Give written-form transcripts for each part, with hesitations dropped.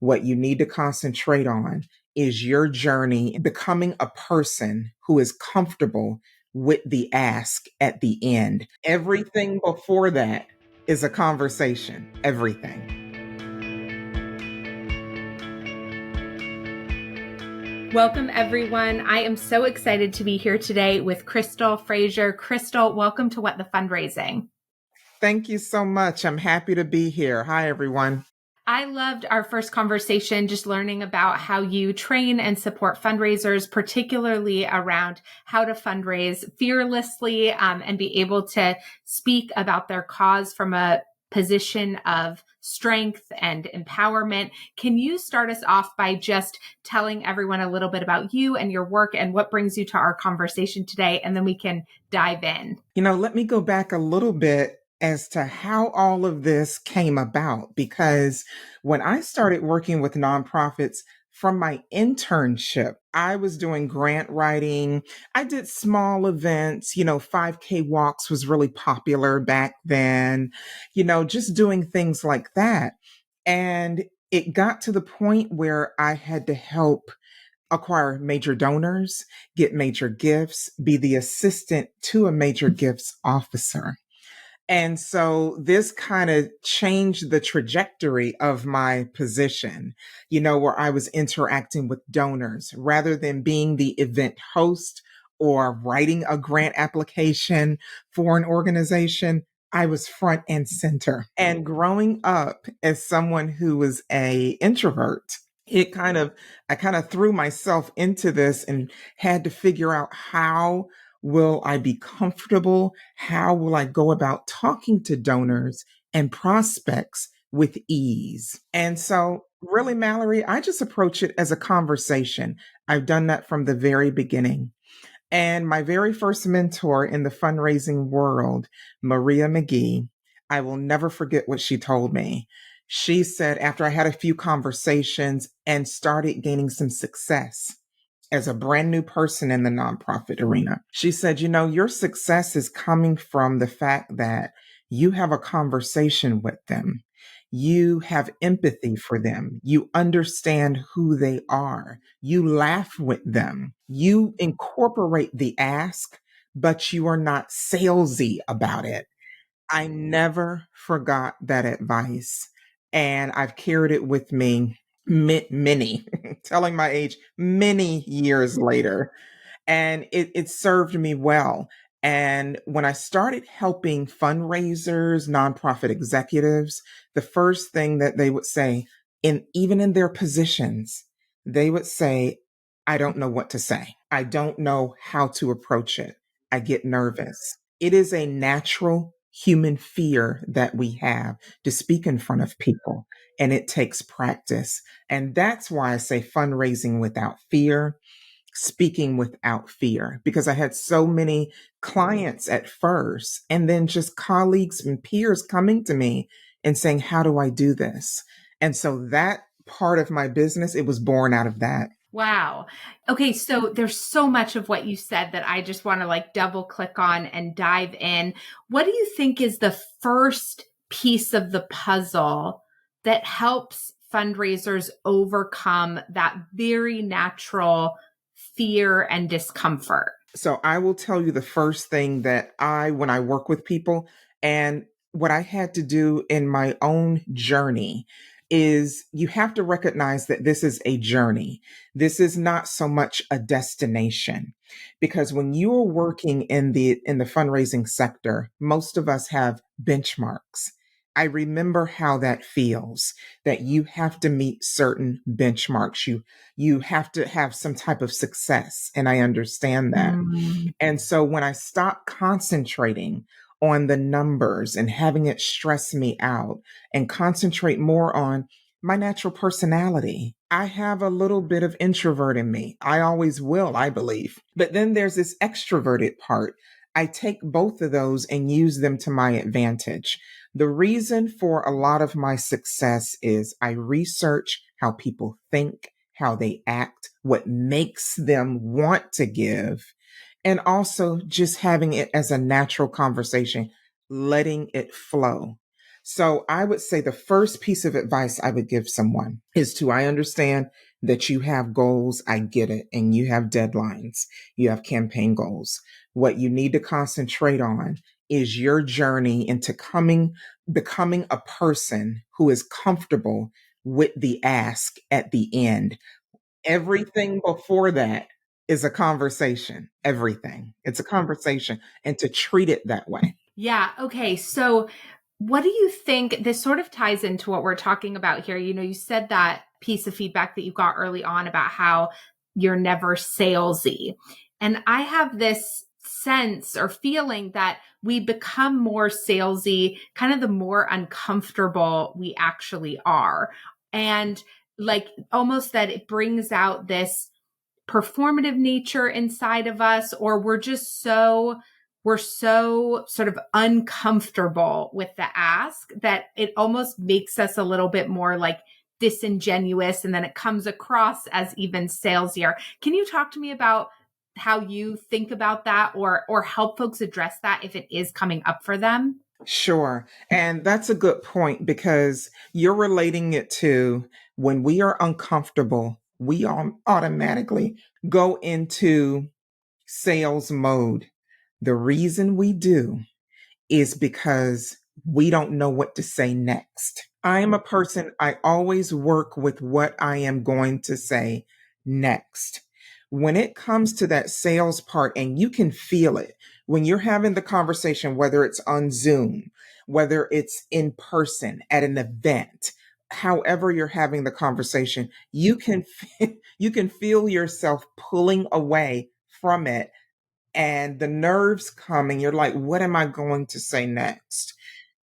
What you need to concentrate on is your journey becoming a person who is comfortable with the ask at the end. Everything before that is a conversation. Everything. Welcome, everyone. I am so excited to be here today with Kristal Frazier. Kristal, welcome to What the Fundraising. Thank you so much. I'm happy to be here. Hi, everyone. I loved our first conversation, just learning about how you train and support fundraisers, particularly around how to fundraise fearlessly and be able to speak about their cause from a position of strength and empowerment. Can you start us off by just telling everyone a little bit about you and your work and what brings you to our conversation today? And then we can dive in. Let me go back a little bit as to how all of this came about, because when I started working with nonprofits from my internship, I was doing grant writing. I did small events, 5K walks was really popular back then, just doing things like that. And it got to the point where I had to help acquire major donors, get major gifts, be the assistant to a major gifts officer. And so this kind of changed the trajectory of my position, where I was interacting with donors rather than being the event host or writing a grant application for an organization. I was front and center. And growing up as someone who was a introvert, I kind of threw myself into this and had to figure out, how will I be comfortable? How will I go about talking to donors and prospects with ease? And so really, Mallory, I just approach it as a conversation. I've done that from the very beginning. And my very first mentor in the fundraising world, Maria McGee, I will never forget what she told me. She said, after I had a few conversations and started gaining some success as a brand new person in the nonprofit arena, she said, your success is coming from the fact that you have a conversation with them. You have empathy for them. You understand who they are. You laugh with them. You incorporate the ask, but you are not salesy about it. I never forgot that advice. And I've carried it with me many, telling my age, many years later. And it served me well. And when I started helping fundraisers, nonprofit executives, the first thing that they would say, even in their positions, they would say, I don't know what to say. I don't know how to approach it. I get nervous. It is a natural human fear that we have to speak in front of people, and it takes practice. And that's why I say fundraising without fear, speaking without fear, because I had so many clients at first, and then just colleagues and peers coming to me and saying, how do I do this? And so that part of my business, it was born out of that. Wow. Okay. So there's so much of what you said that I just want to double click on and dive in. What do you think is the first piece of the puzzle that helps fundraisers overcome that very natural fear and discomfort? So I will tell you the first thing that when I work with people, and what I had to do in my own journey, is you have to recognize that this is a journey. This is not so much a destination, because when you are working in the fundraising sector, most of us have benchmarks. I remember how that feels, that you have to meet certain benchmarks. You have to have some type of success, and I understand that. And so when I stopped concentrating on the numbers and having it stress me out, and concentrate more on my natural personality. I have a little bit of introvert in me. I always will, I believe. But then there's this extroverted part. I take both of those and use them to my advantage. The reason for a lot of my success is I research how people think, how they act, what makes them want to give, and also just having it as a natural conversation, letting it flow. So I would say the first piece of advice I would give someone is to, I understand that you have goals. I get it. And you have deadlines. You have campaign goals. What you need to concentrate on is your journey into becoming a person who is comfortable with the ask at the end. Everything before that is a conversation. Everything. It's a conversation, and to treat it that way. Yeah. Okay. So, what do you think? This sort of ties into what we're talking about here. You said that piece of feedback that you got early on about how you're never salesy. And I have this sense or feeling that we become more salesy kind of the more uncomfortable we actually are. And like almost that it brings out this performative nature inside of us, or we're so sort of uncomfortable with the ask that it almost makes us a little bit more like disingenuous, and then it comes across as even salesier. Can you talk to me about how you think about that, or help folks address that if it is coming up for them? Sure. And that's a good point because you're relating it to when we are uncomfortable, we automatically go into sales mode. The reason we do is because we don't know what to say next. I am a person, I always work with what I am going to say next. When it comes to that sales part, and you can feel it when you're having the conversation, whether it's on Zoom, whether it's in person at an event, however you're having the conversation, you can feel yourself pulling away from it and the nerves coming. You're like, what am I going to say next?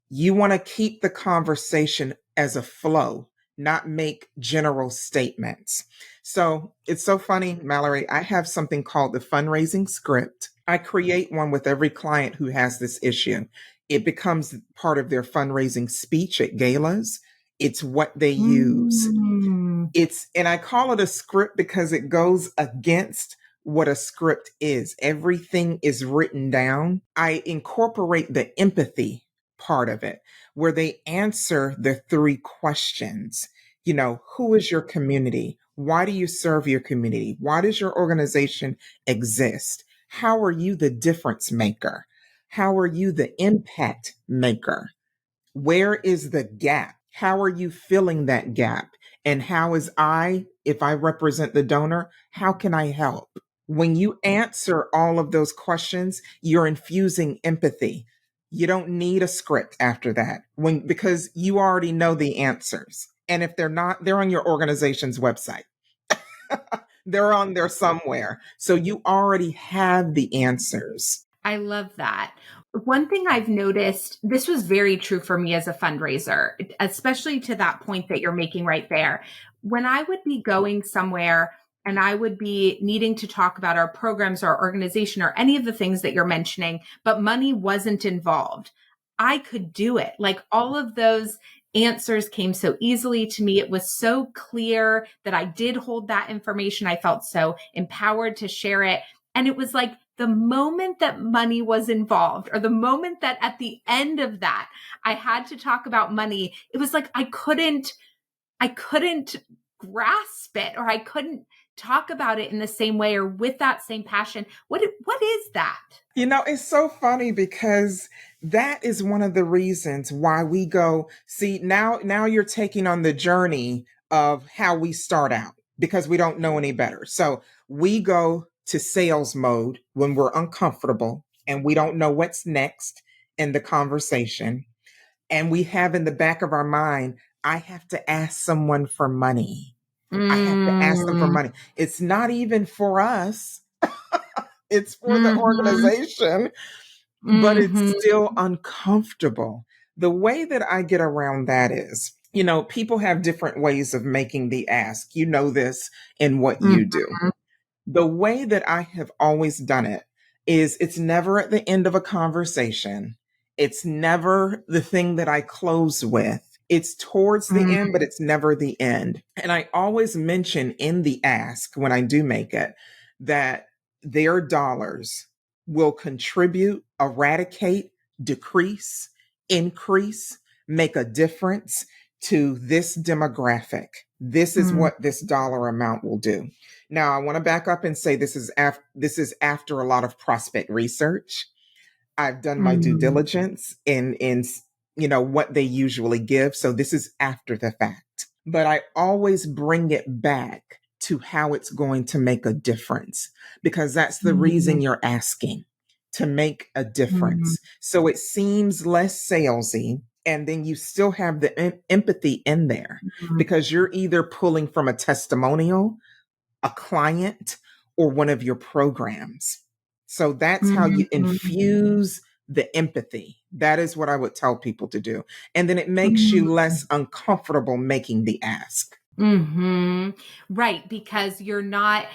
You want to keep the conversation as a flow, not make general statements. So it's so funny, Mallory. I have something called the fundraising script. I create one with every client who has this issue. It becomes part of their fundraising speech at galas. It's what they use. Mm. And I call it a script because it goes against what a script is. Everything is written down. I incorporate the empathy part of it, where they answer the three questions. Who is your community? Why do you serve your community? Why does your organization exist? How are you the difference maker? How are you the impact maker? Where is the gap? How are you filling that gap? And how is if I represent the donor, how can I help? When you answer all of those questions, you're infusing empathy. You don't need a script after that because you already know the answers. And if they're not, they're on your organization's website. They're on there somewhere. So you already have the answers. I love that. One thing I've noticed, this was very true for me as a fundraiser, especially to that point that you're making right there. When I would be going somewhere and I would be needing to talk about our programs, our organization, or any of the things that you're mentioning, but money wasn't involved, I could do it. Like all of those answers came so easily to me. It was so clear that I did hold that information. I felt so empowered to share it. And it was like the moment that money was involved, or the moment that at the end of that, I had to talk about money, it was like I couldn't grasp it, or I couldn't talk about it in the same way or with that same passion. What is that? It's so funny because that is one of the reasons why we go, see, now you're taking on the journey of how we start out because we don't know any better. So we go to sales mode when we're uncomfortable and we don't know what's next in the conversation. And we have in the back of our mind, I have to ask someone for money. I have to ask them for Mm, money. It's not even for us. It's for the mhm, organization, but it's mhm, still uncomfortable. The way that I get around that is, people have different ways of making the ask. You know this in what you mhm, do. The way that I have always done it is it's never at the end of a conversation. It's never the thing that I close with. It's towards the mhm. end, but it's never the end. And I always mention in the ask when I do make it that their dollars will contribute, eradicate, decrease, increase, make a difference to this demographic. This is Mm, what this dollar amount will do. Now, I want to back up and say this is after a lot of prospect research. I've done my due mm, diligence in what they usually give, so this is after the fact. But I always bring it back to how it's going to make a difference, because that's the mm, reason you're asking, to make a mm, difference. So it seems less salesy, and then you still have the empathy in there, mm, because you're either pulling from a testimonial, a client, or one of your programs. So that's how you mm, infuse the empathy. That is what I would tell people to do. And then it makes you mm. less uncomfortable making the ask. Hmm. Right, because you're not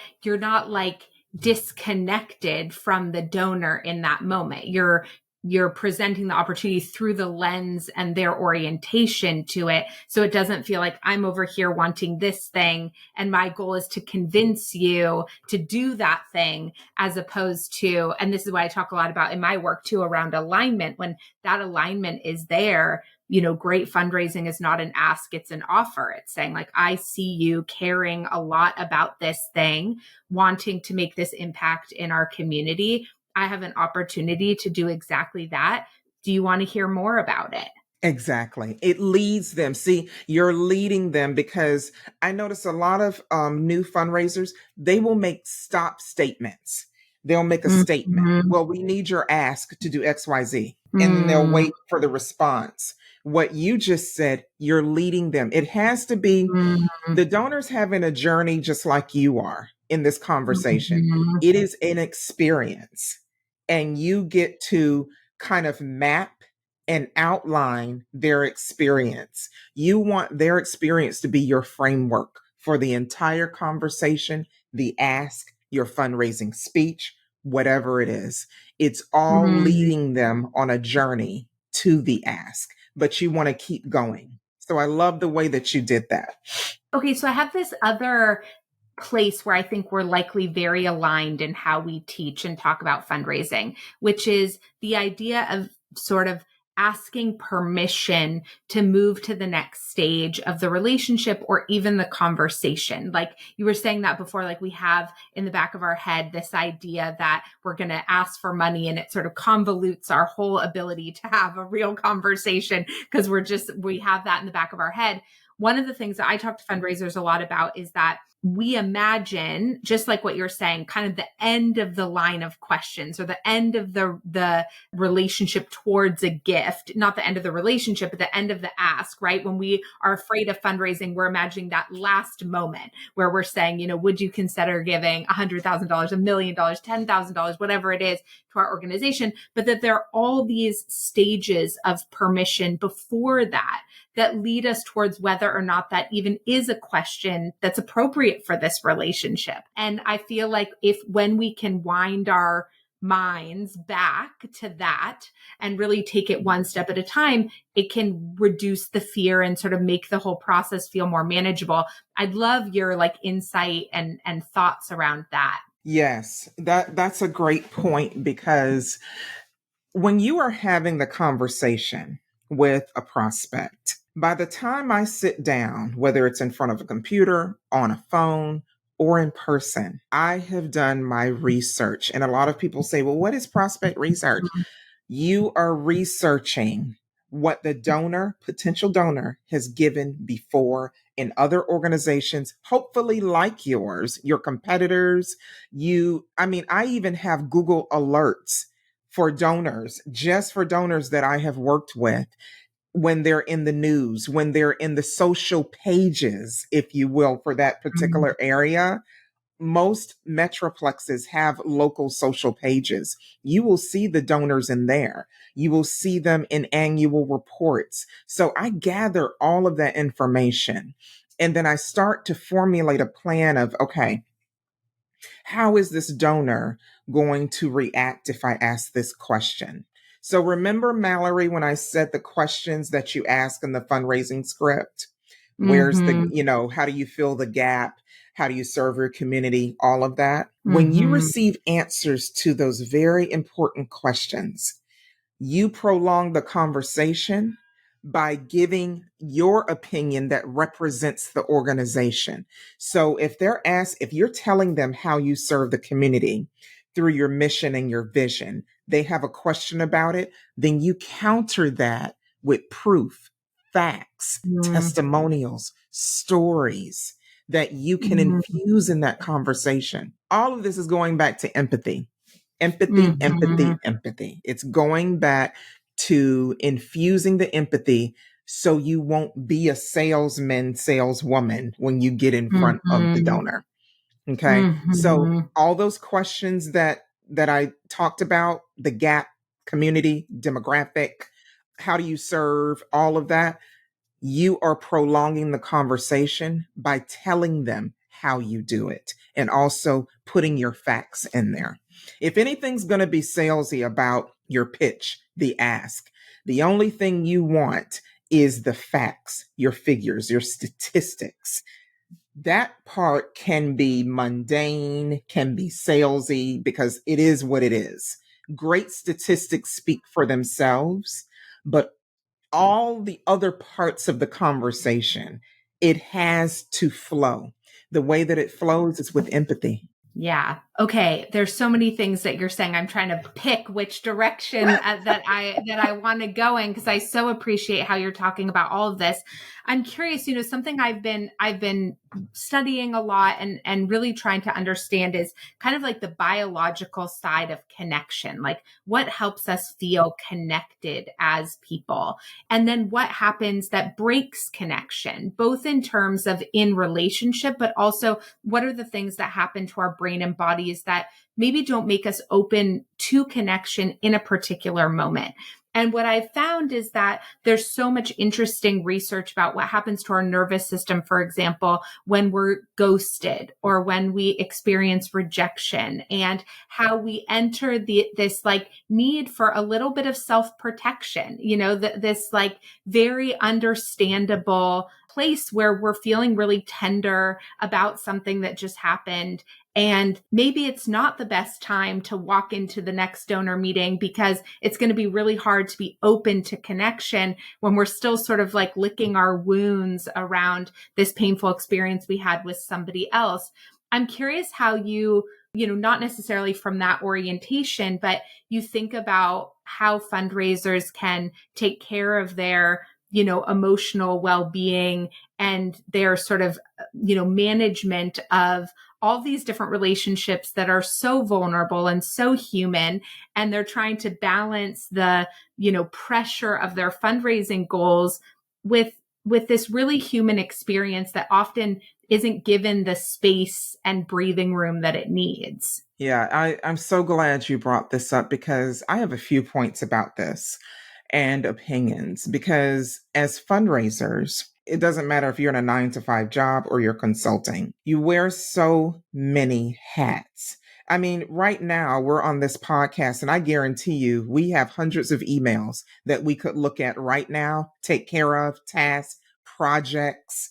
like disconnected from the donor in that moment. You're presenting the opportunity through the lens and their orientation to it. So it doesn't feel like I'm over here wanting this thing and my goal is to convince you to do that thing, as opposed to, and this is what I talk a lot about in my work too, around alignment. When that alignment is there, great fundraising is not an ask, it's an offer. It's saying, like, I see you caring a lot about this thing, wanting to make this impact in our community. I have an opportunity to do exactly that. Do you want to hear more about it? Exactly. It leads them. See, you're leading them, because I notice a lot of new fundraisers, they will make stop statements. They'll make a statement. Mhm. Well, we need your ask to do XYZ. And then they'll Mm, wait for the response. What you just said, you're leading them. It has to be, mm, the donor's having a journey just like you are in this conversation. mhm, It is an experience, and you get to kind of map and outline their experience. You want their experience to be your framework for the entire conversation, the ask, your fundraising speech, whatever it is. It's all mm. leading them on a journey to the ask, but you want to keep going. So I love the way that you did that. Okay, so I have this other place where I think we're likely very aligned in how we teach and talk about fundraising, which is the idea of sort of asking permission to move to the next stage of the relationship or even the conversation. Like you were saying that before, like we have in the back of our head this idea that we're going to ask for money, and it sort of convolutes our whole ability to have a real conversation because we have that in the back of our head. One of the things that I talk to fundraisers a lot about is that we imagine, just like what you're saying, kind of the end of the line of questions or the end of the relationship towards a gift, not the end of the relationship, but the end of the ask, right? When we are afraid of fundraising, we're imagining that last moment where we're saying, would you consider giving $100,000, $1,000,000, $10,000, whatever it is, to our organization? But that there are all these stages of permission before that lead us towards whether or not that even is a question that's appropriate for this relationship. And I feel like when we can wind our minds back to that and really take it one step at a time, it can reduce the fear and sort of make the whole process feel more manageable. I'd love your like insight and thoughts around that. Yes, that's a great point, because when you are having the conversation with a prospect, by the time I sit down, whether it's in front of a computer, on a phone, or in person, I have done my research. And a lot of people say, well, what is prospect research? You are researching what the potential donor, has given before in other organizations, hopefully like yours, your competitors. I even have Google alerts for donors, just for donors that I have worked with, when they're in the news, when they're in the social pages, if you will, for that particular area. Most metroplexes have local social pages. You will see the donors in there. You will see them in annual reports. So I gather all of that information. And then I start to formulate a plan of, okay, how is this donor going to react if I ask this question? So remember, Mallory, when I said the questions that you ask in the fundraising script? Where's Mm-hmm. how do you fill the gap? How do you serve your community? All of that. When you Mm-hmm. receive answers to those very important questions, you prolong the conversation, by giving your opinion that represents the organization. So if you're telling them how you serve the community through your mission and your vision, they have a question about it, then you counter that with proof, facts, Mm, testimonials, stories that you can mm, infuse in that conversation. All of this is going back to empathy. Empathy, mhm, empathy, empathy. It's going back to infusing the empathy so you won't be a salesman, saleswoman when you get in front of the mhm, donor. Okay. So mhm, all those questions that I talked about, the gap, community, demographic, how do you serve, all of that, you are prolonging the conversation by telling them how you do it and also putting your facts in there. If anything's going to be salesy about your pitch, the ask, the only thing you want is the facts, your figures, your statistics. That part can be mundane, can be salesy because it is what it is. Great statistics speak for themselves, but all the other parts of the conversation, it has to flow. The way that it flows is with empathy. Yeah. Okay. There's so many things that you're saying. I'm trying to pick which direction that I want to go in because I so appreciate how you're talking about all of this. I'm curious, something I've been studying a lot and really trying to understand is kind of like the biological side of connection. Like what helps us feel connected as people? And then what happens that breaks connection, both in terms of in relationship, but also what are the things that happen to our brain and bodies that maybe don't make us open to connection in a particular moment. And what I've found is that there's so much interesting research about what happens to our nervous system, for example, when we're ghosted or when we experience rejection, and how we enter this like need for a little bit of self-protection, this like very understandable place where we're feeling really tender about something that just happened. And maybe it's not the best time to walk into the next donor meeting because it's going to be really hard to be open to connection when we're still sort of like licking our wounds around this painful experience we had with somebody else. I'm curious how not necessarily from that orientation, but you think about how fundraisers can take care of their emotional well-being and their sort of management of all these different relationships that are so vulnerable and so human, and they're trying to balance the pressure of their fundraising goals with this really human experience that often isn't given the space and breathing room that it needs. Yeah, I'm so glad you brought this up because I have a few points about this and opinions. Because as fundraisers, it doesn't matter if you're in a 9 to 5 job or you're consulting, you wear so many hats. I mean, right now we're on this podcast, and I guarantee you we have hundreds of emails that we could look at right now, take care of, tasks, projects,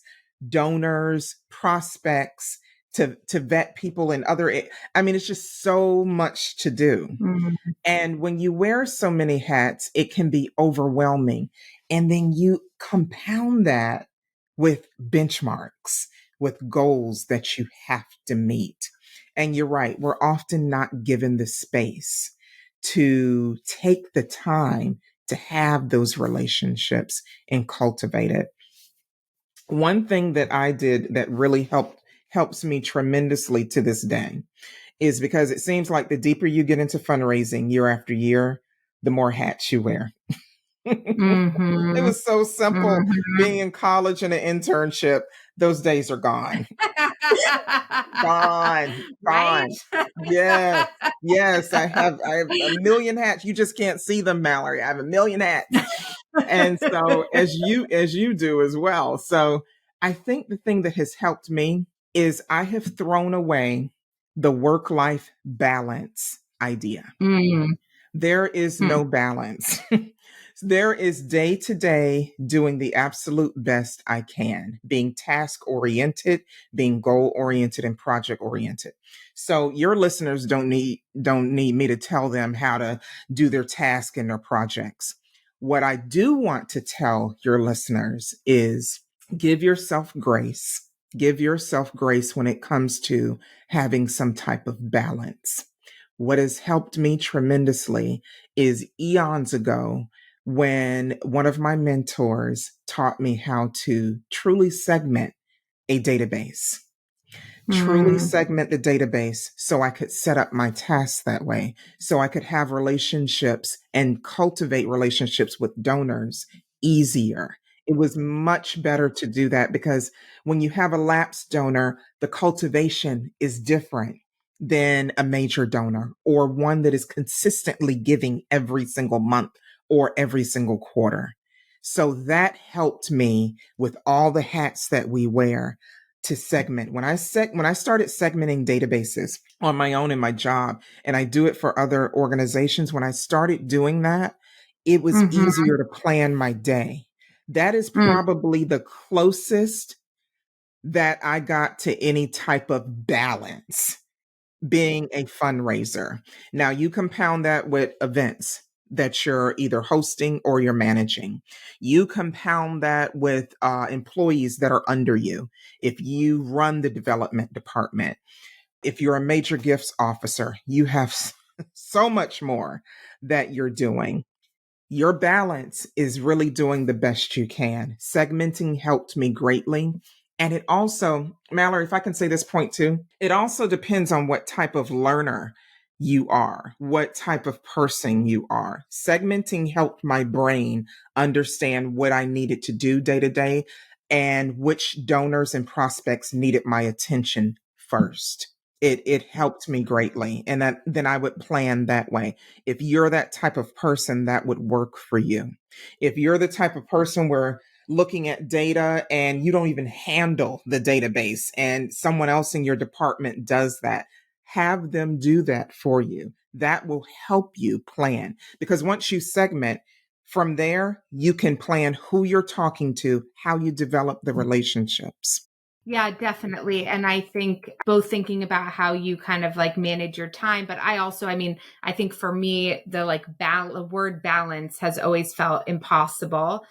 donors, prospects, to vet people in I mean, it's just so much to do. Mm, And when you wear so many hats, it can be overwhelming. And then you compound that with benchmarks, with goals that you have to meet. And you're right, we're often not given the space to take the time to have those relationships and cultivate it. One thing that I did that really helps me tremendously to this day is because it seems like the deeper you get into fundraising year after year, the more hats you wear. It mhm, was so simple mhm. being in college and an internship. Those days are gone. Gone. Right? Gone. Yes. Yes. I have a million hats. You just can't see them, Mallory. I have a million hats. And so as you do as well. So I think the thing that has helped me is I have thrown away the work life balance idea. Mm, There is mm, no balance. There is day to day doing the absolute best I can, being task oriented, being goal oriented and project oriented. So your listeners don't need me to tell them how to do their task and their projects. What I do want to tell your listeners is give yourself grace. Give yourself grace when it comes to having some type of balance. What has helped me tremendously is eons ago when one of my mentors taught me how to truly segment a database. Truly Mm, segment the database so I could set up my tasks that way, so I could have relationships and cultivate relationships with donors easier. It was much better to do that because when you have a lapsed donor, the cultivation is different than a major donor or one that is consistently giving every single month or every single quarter. So that helped me with all the hats that we wear to segment. When I started segmenting databases on my own in my job, and I do it for other organizations, when I started doing that, it was mhm, easier to plan my day. That is mm. probably the closest that I got to any type of balance being a fundraiser. Now, you compound that with events that you're either hosting or you're managing. You compound that with employees that are under you. If you run the development department, if you're a major gifts officer, you have so much more that you're doing. Your balance is really doing the best you can. Segmenting helped me greatly. And it also, Mallory, if I can say this point too, it also depends on what type of learner you are, what type of person you are. Segmenting helped my brain understand what I needed to do day to day and which donors and prospects needed my attention first. It helped me greatly. And then I would plan that way. If you're that type of person, that would work for you. If you're the type of person where looking at data and you don't even handle the database and someone else in your department does that, have them do that for you. That will help you plan because once you segment, from there, you can plan who you're talking to, how you develop the relationships. Yeah, definitely. And I think both thinking about how you kind of like manage your time, but I also, I mean, I think for me, the like the word balance has always felt impossible.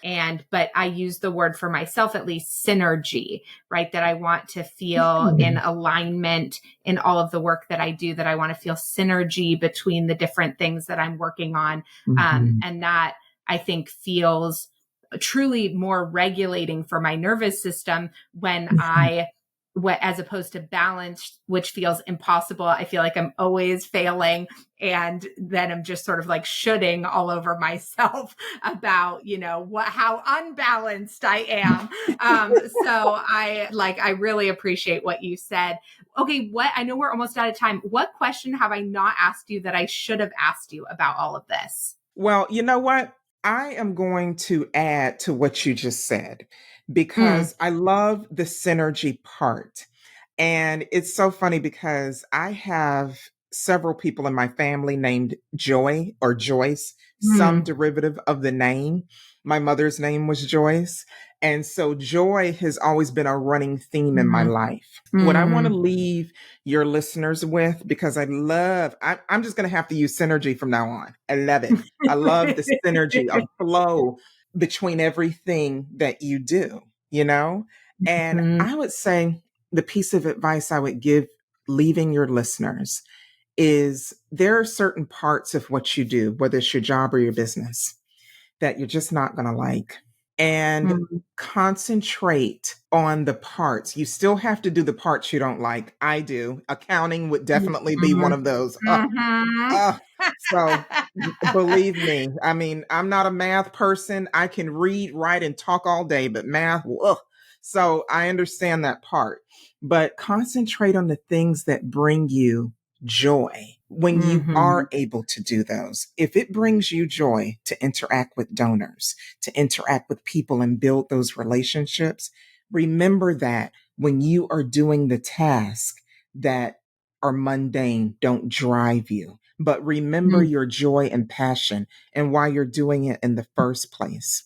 But I use the word for myself, at least synergy, right? That I want to feel in alignment in all of the work that I do, that I want to feel synergy between the different things that I'm working on. Mhm. And that I think feels truly more regulating for my nervous system when as opposed to balance, which feels impossible. I feel like I'm always failing. And then I'm just sort of like shooting all over myself about, how unbalanced I am. I really appreciate what you said. Okay. I know we're almost out of time. What question have I not asked you that I should have asked you about all of this? Well, you know what? I am going to add to what you just said Mm, because I love the synergy part. And it's so funny because I have several people in my family named Joy or Joyce, some mm, derivative of the name. My mother's name was Joyce. And so joy has always been a running theme in my mm, life. What I want to mm. leave your listeners with, because I'm just going to have to use synergy from now on. I love it. I love the synergy of flow between everything that you do, you know? And Mhm, I would say the piece of advice I would give leaving your listeners is there are certain parts of what you do, whether it's your job or your business, that you're just not going to like. And mhm, concentrate on the parts. You still have to do the parts you don't like. I do. Accounting would definitely be one mhm, of those. mhm. Uh, so believe me, I mean, I'm not a math person. I can read, write, and talk all day, but math, ugh. So I understand that part. But concentrate on the things that bring you joy when you Mhm, are able to do those. If it brings you joy to interact with donors, to interact with people and build those relationships, remember that when you are doing the task that are mundane, don't drive you. But remember mhm, your joy and passion and why you're doing it in the first place.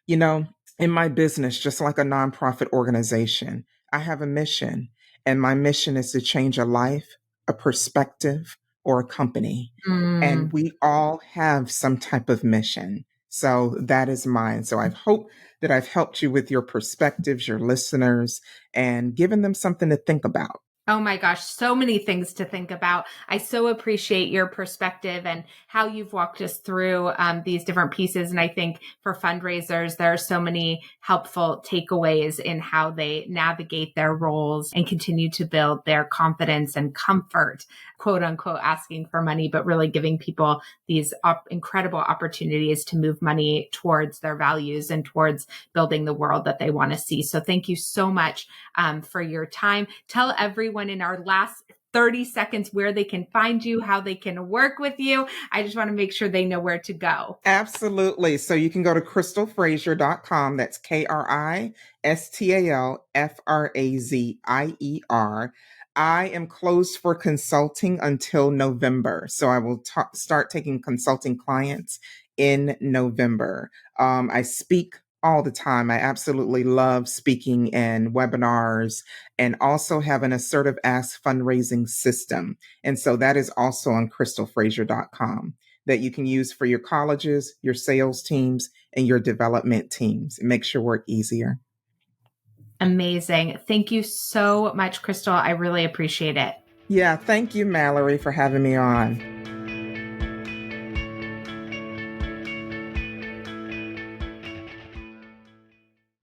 You know, in my business, just like a nonprofit organization, I have a mission, and my mission is to change a life, a perspective, or a company. And mm, we all have some type of mission. So that is mine. So I hope that I've helped you with your perspectives, your listeners, and given them something to think about. Oh my gosh, so many things to think about. I so appreciate your perspective and how you've walked us through these different pieces. And I think for fundraisers, there are so many helpful takeaways in how they navigate their roles and continue to build their confidence and comfort, quote unquote, asking for money, but really giving people these incredible opportunities to move money towards their values and towards building the world that they want to see. So thank you so much for your time. Tell everyone in our last 30 seconds where they can find you, how they can work with you. I just want to make sure they know where to go. Absolutely. So you can go to kristalfrazier.com. That's KristalFrazier. I am closed for consulting until November. So I will start taking consulting clients in November. I speak all the time. I absolutely love speaking in webinars and also have an assertive ask fundraising system. And so that is also on kristalfrazier.com that you can use for your colleges, your sales teams, and your development teams. It makes your work easier. Amazing. Thank you so much, Kristal. I really appreciate it. Yeah, thank you, Mallory, for having me on.